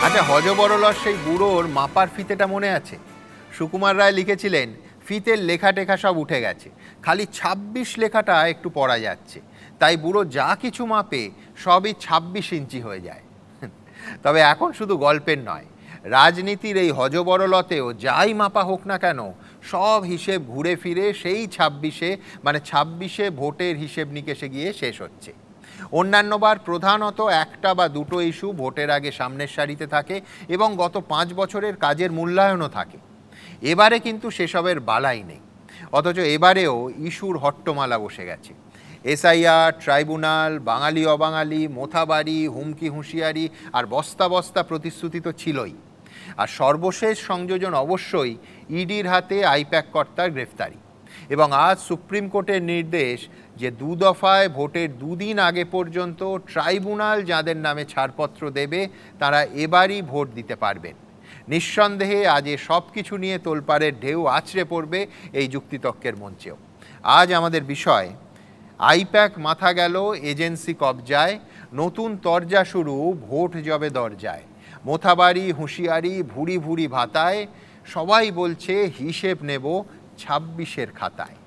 আচ্ছা, হযবরলর সেই বুড়োর মাপার ফিতেটা মনে আছে? সুকুমার রায় লিখেছিলেন, ফিতের লেখা টেখা সব উঠে গেছে, খালি ২৬ লেখাটা একটু পড়া যাচ্ছে, তাই বুড়ো যা কিছু মাপে সবই ২৬ ইঞ্চি হয়ে যায়। তবে এখন শুধু গল্পের নয়, রাজনীতির এই হযবরলতেও যাই মাপা হোক না কেন, সব হিসেব ঘুরে ফিরে সেই ২৬-এ, মানে ২৬-এ ভোটের হিসেব নিকেশে গিয়ে শেষ হচ্ছে। অন্যান্যবার প্রধানত একটা বা দুটো ইস্যু ভোটের আগে সামনের সারিতে থাকে এবং গত ৫ বছরের কাজের মূল্যায়নও থাকে। এবারে কিন্তু সেসবের বালাই নেই, অথচ এবারেও ইস্যুর হট্টমালা বসে গেছে। এসআইআর, ট্রাইব্যুনাল, বাঙালি অবাঙালি, মোথাবাড়ি, হুমকি হুঁশিয়ারি আর বস্তা বস্তা প্রতিশ্রুতি তো ছিলই। আর সর্বশেষ সংযোজন অবশ্যই ইডির হাতে আইপ্যাক কর্তার গ্রেফতারি। এবং আজ সুপ্রিম কোর্টের নির্দেশ যে ২ দফায় ভোটের ২ দিন আগে পর্যন্ত ট্রাইব্যুনাল যাদের নামে ছাড়পত্র দেবে তারা এবারই ভোট দিতে পারবেন। নিঃসন্দেহে আজ সব কিছু নিয়ে তোলপাড়ের ঢেউ আছড়ে পড়বে এই যুক্তিতর্কের মঞ্চেও। আজ আমাদের বিষয়, আইপ্যাক মাথা গেল এজেন্সি কবজায়, নতুন তরজা শুরু ভোট জবে দরজায়, মোথাবাড়ি, হুঁশিয়ারি, ভুরি ভুরি ভাতায়, সবাই বলছে হিসেব নেব ২৬-এর খাতায়।